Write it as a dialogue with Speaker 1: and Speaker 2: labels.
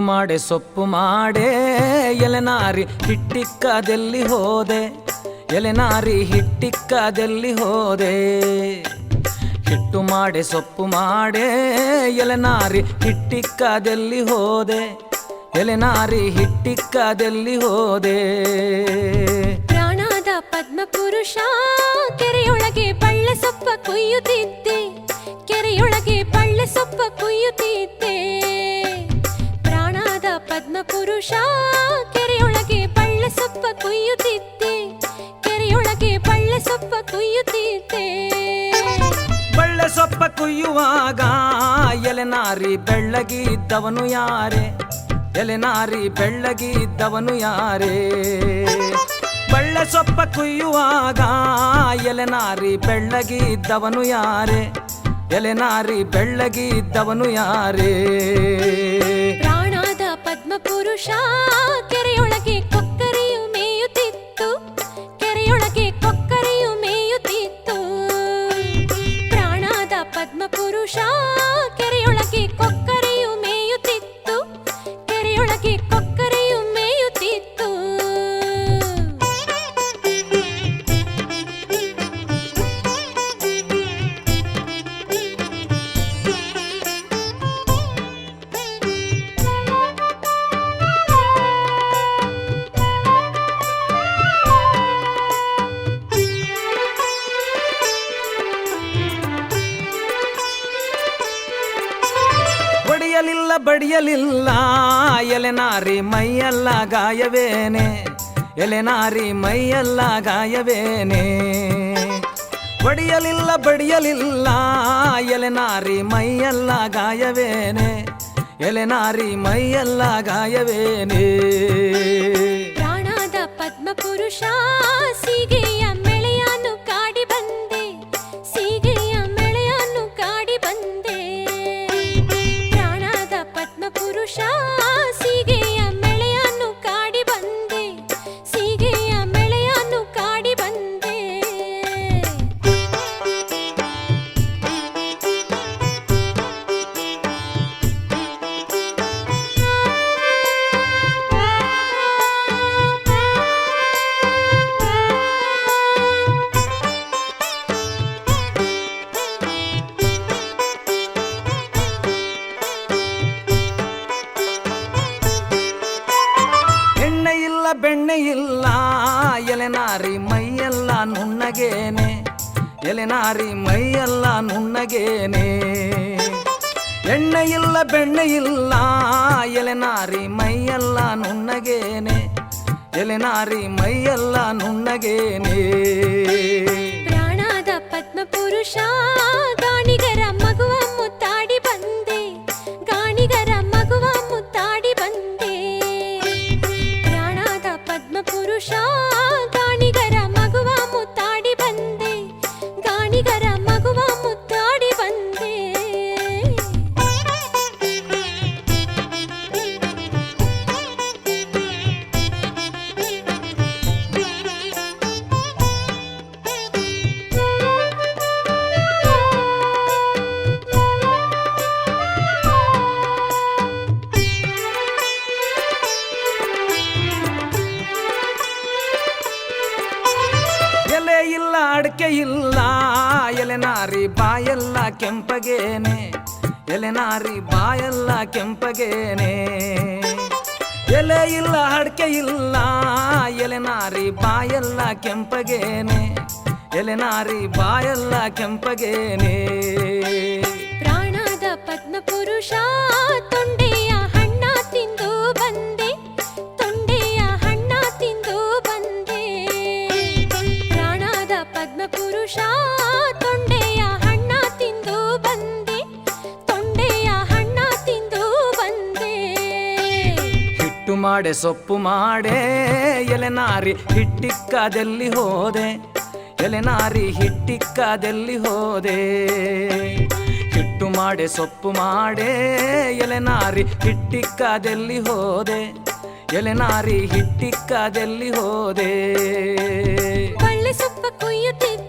Speaker 1: ಮಾಡೆ ಸೊಪ್ಪು ಮಾಡೆ ಎಲೆನಾರಿ ಹಿಟ್ಟಿಕ್ಕದೆಲ್ಲಿ ಹೋದೆ, ಎಲೆನಾರಿ ಹಿಟ್ಟಿಕ್ಕದೆಲ್ಲಿ ಹೋದೆ. ಹಿಟ್ಟು ಮಾಡೆ ಸೊಪ್ಪು ಮಾಡೆ ಎಲೆನಾರಿ ಹಿಟ್ಟಿಕ್ಕದೆಲ್ಲಿ ಹೋದೆ, ಎಲೆನಾರಿ ಹಿಟ್ಟಿಕ್ಕದೆಲ್ಲಿ ಹೋದೆ.
Speaker 2: ಪ್ರಾಣದ ಪದ್ಮಪುರುಷ ಕೆರೆಯೊಳಗೆ ಬಳ್ಳೆ ಸೊಪ್ಪ ಕೊಯ್ಯುತ್ತಿದ್ದೆ, ಕೆರೆಯೊಳಗೆ ಬಳ್ಳೆ ಸೊಪ್ಪ ಕೊಯ್ಯುತ್ತಿದ್ದೆ. ಪ್ರಾಣದ ಪದ್ಮಪುರುಷ ಕೆರೆಯೊಳಗೆ ಬಳ್ಳೆ ಸೊಪ್ಪ ಕೊಯ್ಯುತ್ತಿದ್ದೆ, ಕೆರೆಯೊಳಗೆ ಬಳ್ಳೆ ಸೊಪ್ಪ ಕೊಯ್ಯುತ್ತಿದ್ದೆ.
Speaker 1: ಬಳ್ಳೆ ಸೊಪ್ಪ ಕೊಯ್ಯುವಾಗ ಎಲೆನಾರಿ ಬೆಳ್ಳಗಿದ್ದವನು ಯಾರೇ, ಎಲೆನಾರಿ ಬೆಳ್ಳಗಿದ್ದವನು ಯಾರೇ. ಬಳ್ಳೆ ಸೊಪ್ಪ ಕೊಯ್ಯುವಾಗ ಎಲೆನಾರಿ ಬೆಳ್ಳಗಿದ್ದವನು ಯಾರೇ, ಎಲೆನಾರಿ ಬೆಳ್ಳಗಿದ್ದವನು ಯಾರೇ.
Speaker 2: ಪ್ರಾಣದ ಪದ್ಮಪುರುಷ ಕೆರೆಯೊಳಗೆ ಕೊಕ್ಕರೆಯು ಮೇಯುತ್ತಿತ್ತು, ಕೆರೆಯೊಳಗೆ ಕೊಕ್ಕರೆಯು ಮೇಯುತ್ತಿತ್ತು. ಪ್ರಾಣದ ಪದ್ಮಪುರುಷ ಕೆರೆಯೊಳಗೆ ಕೊಕ್ಕರೆಯು ಮೇಯುತ್ತಿತ್ತು, ಕೆರೆಯೊಳಗೆ ಕೊಕ್ಕರೆಯು ಮೇಯುತ್ತಿತ್ತು.
Speaker 1: ಬಡಿಯಲಿಲ್ಲ ಬಡಿಯಲಿಲ್ಲ ಎಲೆನಾರಿ ಮೈಯೆಲ್ಲ ಗಾಯವೇನೆ, ಎಲೆನಾರಿ ಮೈಯೆಲ್ಲ ಗಾಯವೇನೆ. ಬಡಿಯಲಿಲ್ಲ ಬಡಿಯಲಿಲ್ಲ ಎಲೆನಾರಿ ಮೈಯೆಲ್ಲ ಗಾಯವೇನೆ, ಎಲೆನಾರಿ ಮೈಯೆಲ್ಲ ಗಾಯವೇನೆ.
Speaker 2: ಪ್ರಾಣದ ಪದ್ಮಪುರುಷ ಸೀಗೆಯ ಮೆಳೆಯನ್ನು ಕಾಡಿ ಬಂದೆ, ಸೀಗೆಯ ಮೆಳೆಯನ್ನು ಕಾಡಿ ಬಂದೆ. ಪ್ರಾಣದ ಪದ್ಮಪುರುಷ ಸೀಗೆಯ ಮೆಳೆಯನ್ನು ಕಾಡಿ ಬಂದೆ, ಸೀಗೆಯ ಮೆಳೆಯನ್ನು ಕಾಡಿ ಬಂದೆ.
Speaker 1: ಎಣ್ಣೆ ಇಲ್ಲ ಬೆಣ್ಣೆ ಇಲ್ಲ ಎಲೆನಾರಿ ಮೈಯೆಲ್ಲ ನುಣ್ಣಗೇನೆ, ಎಲೆನಾರಿ ಮೈಯೆಲ್ಲ ನುಣ್ಣಗೇನೆ. ಎಣ್ಣೆ ಇಲ್ಲ ಬೆಣ್ಣೆ ಇಲ್ಲ ಎಲೆನಾರಿ ಮೈಯೆಲ್ಲ ನುಣ್ಣಗೇನೆ, ಎಲೆನಾರಿ ಮೈಯೆಲ್ಲ ನುಣ್ಣಗೇನೆ.
Speaker 2: ಪ್ರಾಣದ ಪದ್ಮಪುರುಷ ಗಾಣಿಗರ ಮಗುವ ಮುತ್ತಾಡಿ ಬಂದೆ, ಗಾಣಿಗರ ಮಗುವ ಮುತ್ತಾಡಿ ಬಂದೆ. ಪ್ರಾಣದ ಪದ್ಮಪುರುಷ ಗಾಣಿಗರ ಮಗುವ ಮುತ್ತಾಡಿ ಬಂದೆ, ಗಾಣಿಗರ ಮಗುವ ಮುತ್ತಾಡಿ ಬಂದೆ.
Speaker 1: ಎಲೆ ಇಲ್ಲ ಅಡಕೆ ಇಲ್ಲ ಎಲೆನಾರಿ ಬಾಯೆಲ್ಲ ಕೆಂಪಗೇನೆ, ಎಲೆನಾರಿ ಬಾಯೆಲ್ಲ ಕೆಂಪಗೇನೆ. ಎಲೆ ಇಲ್ಲ ಅಡಕೆ ಇಲ್ಲ ಎಲೆನಾರಿ ಬಾಯೆಲ್ಲ ಕೆಂಪಗೇನೆ, ಎಲೆನಾರಿ ಬಾಯೆಲ್ಲ ಕೆಂಪಗೇನೆ.
Speaker 2: ಪ್ರಾಣದ ಪದ್ಮಪುರುಷ ತೊಂಡೆಯ ಹಣ್ಣ ತಿಂದು ಬಂದೆ, ತೊಂಡೆಯ ಹಣ್ಣ ತಿಂದು ಬಂದೆ. ಪ್ರಾಣದ ಪದ್ಮಪುರುಷ ತೊಂಡೆಯ ಹಣ್ಣ ತಿಂದು ಬಂದೆ, ತೊಂಡೆಯ ಹಣ್ಣ ತಿಂದು ಬಂದೆ.
Speaker 1: ಹಿಟ್ಟು ಮಾಡೆ ಸೊಪ್ಪು ಮಾಡೆ ಎಲೆನಾರಿ ಹಿಟ್ಟಿಕ್ಕದೆಲ್ಲಿ ಹೋದೆ, ಎಲೆನಾರಿ ಹಿಟ್ಟಿಕ್ಕದೆಲ್ಲಿ ಹೋದೆ. ಹಿಟ್ಟು ಮಾಡೆ ಸೊಪ್ಪು ಮಾಡೆ ಎಲೆನಾರಿ ಹಿಟ್ಟಿಕ್ಕದೆಲ್ಲಿ ಹೋದೆ, ಎಲೆನಾರಿ ಹಿಟ್ಟಿಕ್ಕದೆಲ್ಲಿ ಹೋದೆ.
Speaker 2: ಬಳ್ಳೆ ಸೊಪ್ಪ ಕೊಯ್ಯುತ್ತಿದ್ದೆ,